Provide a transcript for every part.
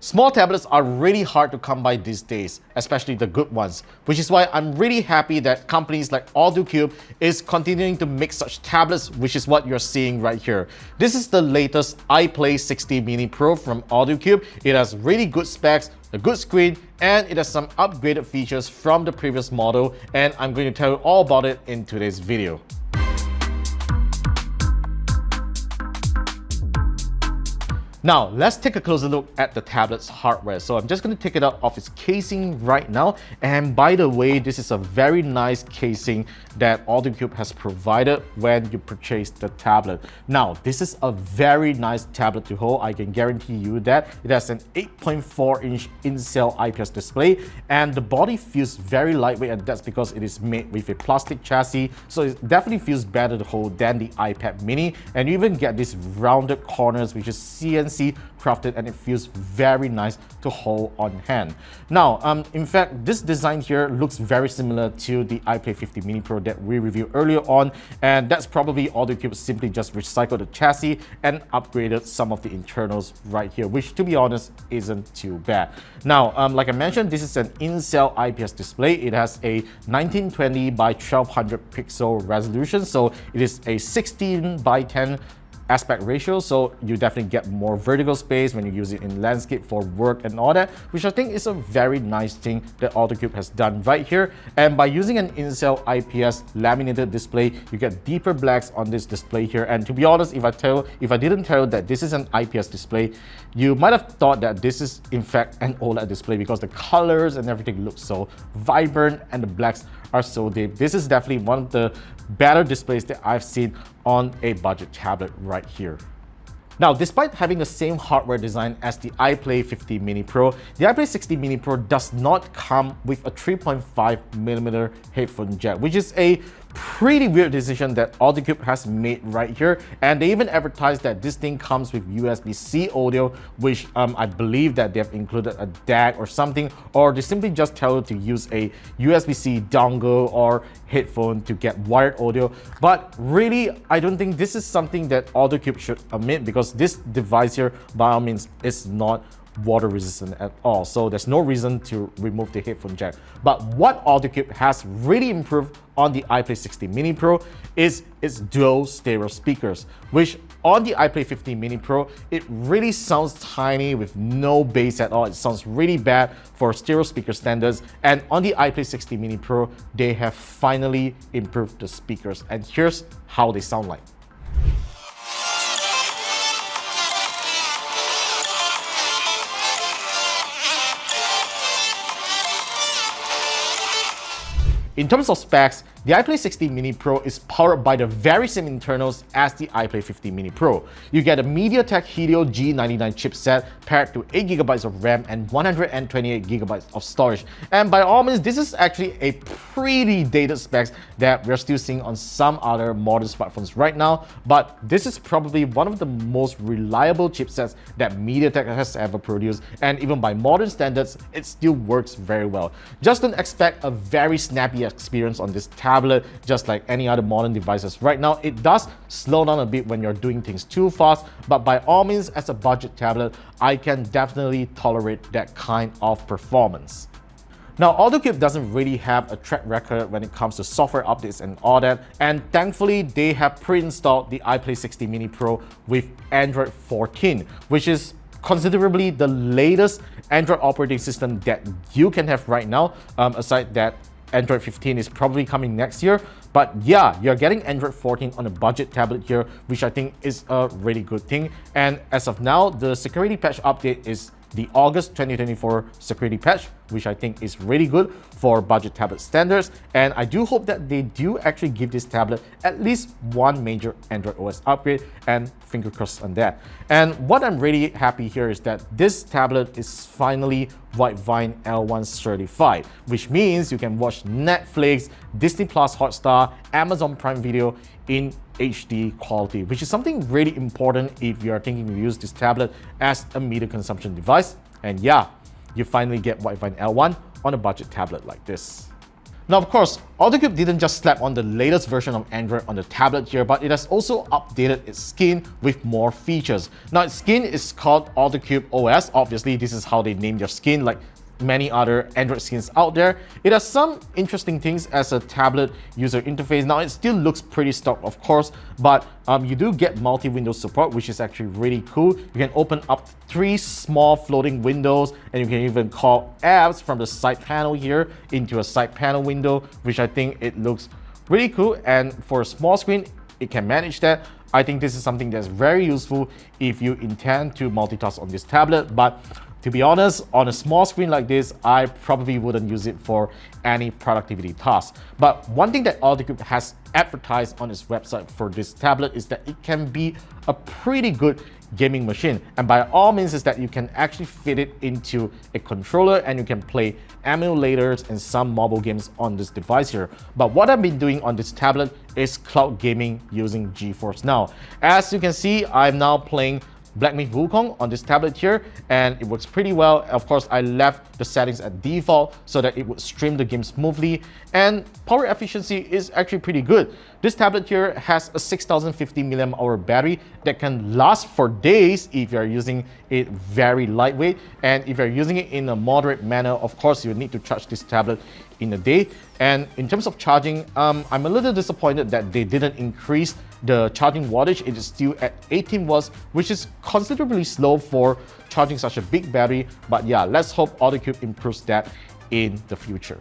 Small tablets are really hard to come by these days, especially the good ones, which is why I'm really happy that companies like Alldocube is continuing to make such tablets, which is what you're seeing right here. This is the latest iPlay 60 Mini Pro from Alldocube. It has really good specs, a good screen, and it has some upgraded features from the previous model, and I'm going to tell you all about it in today's video. Now, let's take a closer look at the tablet's hardware. So I'm just going to take it out of its casing right now. And by the way, this is a very nice casing that Alldocube has provided when you purchase the tablet. Now, this is a very nice tablet to hold. I can guarantee you that. It has an 8.4-inch in-cell IPS display, and the body feels very lightweight, and that's because it is made with a plastic chassis. So it definitely feels better to hold than the iPad mini. And you even get these rounded corners, which is CNC crafted, and it feels very nice to hold on hand. Now, in fact, this design here looks very similar to the iPlay 50 Mini Pro that we reviewed earlier on, and that's probably Alldocube simply just recycled the chassis and upgraded some of the internals right here, which to be honest isn't too bad. Now, like I mentioned, this is an in-cell IPS display. It has a 1920 by 1200 pixel resolution, so it is a 16 by 10 aspect ratio, so you definitely get more vertical space when you use it in landscape for work and all that, which I think is a very nice thing that Alldocube has done right here. And by using an in-cell IPS laminated display, you get deeper blacks on this display here. And to be honest, if I didn't tell you that this is an IPS display, you might have thought that this is in fact an OLED display because the colors and everything looks so vibrant and the blacks are so deep. This is definitely one of the better displays that I've seen on a budget tablet right here. Now, despite having the same hardware design as the iPlay 50 Mini Pro, the iPlay 60 Mini Pro does not come with a 3.5mm headphone jack, which is a pretty weird decision that Alldocube has made right here. And they even advertised that this thing comes with USB-C audio, which I believe that they have included a DAC or something, or they simply just tell you to use a USB-C dongle or headphone to get wired audio. But really, I don't think this is something that Alldocube should admit, because this device here, by all means, is not water resistant at all, so there's no reason to remove the headphone jack. But what Alldocube has really improved on the iPlay 60 Mini Pro is its dual stereo speakers, which on the iPlay 50 Mini Pro, it really sounds tiny with no bass at all. It sounds really bad for stereo speaker standards. And on the iPlay 60 Mini Pro, they have finally improved the speakers, and here's how they sound like. In terms of specs, the iPlay 60 Mini Pro is powered by the very same internals as the iPlay 50 Mini Pro. You get a MediaTek Helio G99 chipset paired to 8GB of RAM and 128GB of storage. And by all means, this is actually a pretty dated specs that we're still seeing on some other modern smartphones right now, but this is probably one of the most reliable chipsets that MediaTek has ever produced, and even by modern standards, it still works very well. Just don't expect a very snappy experience on this tablet, just like any other modern devices right now. It does slow down a bit when you're doing things too fast, but by all means, as a budget tablet, I can definitely tolerate that kind of performance. Now, Alldocube doesn't really have a track record when it comes to software updates and all that, and thankfully they have pre-installed the iPlay 60 Mini Pro with Android 14, which is considerably the latest Android operating system that you can have right now, aside that Android 15 is probably coming next year. But yeah, you're getting Android 14 on a budget tablet here, which I think is a really good thing. And as of now, the security patch update is the August 2024 security patch, which I think is really good for budget tablet standards. And I do hope that they do actually give this tablet at least one major Android OS upgrade, and finger crossed on that. And what I'm really happy here is that this tablet is finally Widevine L1 certified, which means you can watch Netflix, Disney Plus Hotstar, Amazon Prime Video in HD quality, which is something really important if you are thinking to use this tablet as a media consumption device. And yeah, you finally get Widevine L1 on a budget tablet like this. Now, of course, Alldocube didn't just slap on the latest version of Android on the tablet here, but it has also updated its skin with more features. Now, its skin is called Alldocube OS. Obviously, this is how they name their skin, like many other Android skins out there. It has some interesting things as a tablet user interface. Now, it still looks pretty stock, of course, but you do get multi-window support, which is actually really cool. You can open up 3 small floating windows, and you can even call apps from the side panel here into a side panel window, which I think it looks really cool. And for a small screen, it can manage that. I think this is something that's very useful if you intend to multitask on this tablet. But to be honest, on a small screen like this, I probably wouldn't use it for any productivity task. But one thing that Alldocube has advertised on its website for this tablet is that it can be a pretty good gaming machine. And by all means is that you can actually fit it into a controller and you can play emulators and some mobile games on this device here. But what I've been doing on this tablet is cloud gaming using GeForce Now. As you can see, I'm now playing Black Myth Wukong on this tablet here, and it works pretty well. Of course, I left the settings at default so that it would stream the game smoothly, and power efficiency is actually pretty good. This tablet here has a 6050 mAh battery that can last for days if you're using it very lightweight, and if you're using it in a moderate manner, of course, you need to charge this tablet in a day. And in terms of charging, I'm a little disappointed that they didn't increase the charging wattage. It is still at 18 watts, which is considerably slow for charging such a big battery. But yeah, let's hope Alldocube improves that in the future.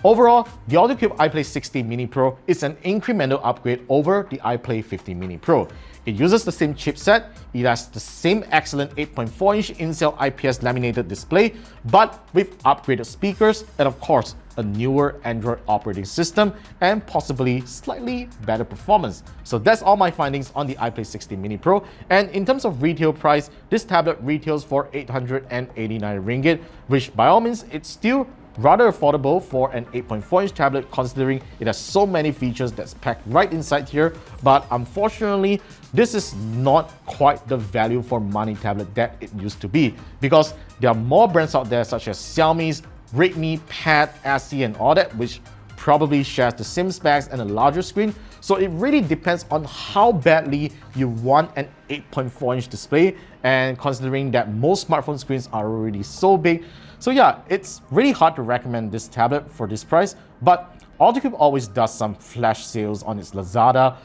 Overall, the Alldocube iPlay 16 Mini Pro is an incremental upgrade over the iPlay 15 Mini Pro. It uses the same chipset, it has the same excellent 8.4-inch in-cell IPS laminated display, but with upgraded speakers and of course, a newer Android operating system and possibly slightly better performance. So that's all my findings on the iPlay 16 Mini Pro. And in terms of retail price, this tablet retails for 889 ringgit, which by all means, it's still rather affordable for an 8.4-inch tablet considering it has so many features that's packed right inside here. But unfortunately, this is not quite the value for money tablet that it used to be, because there are more brands out there such as Xiaomi's, Redmi, Pad, SE and all that, which probably shares the same specs and a larger screen. So it really depends on how badly you want an 8.4-inch display, and considering that most smartphone screens are already so big. So yeah, it's really hard to recommend this tablet for this price, but Alldocube always does some flash sales on its Lazada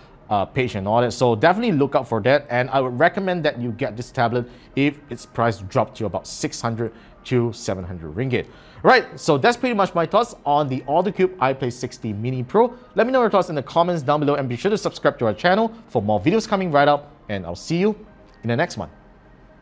page and all that, so definitely look out for that. And I would recommend that you get this tablet if its price dropped to about 600 to 700 ringgit. Right, so that's pretty much my thoughts on the Alldocube iPlay 16 Mini Pro. Let me know your thoughts in the comments down below, and be sure to subscribe to our channel for more videos coming right up, and I'll see you in the next one.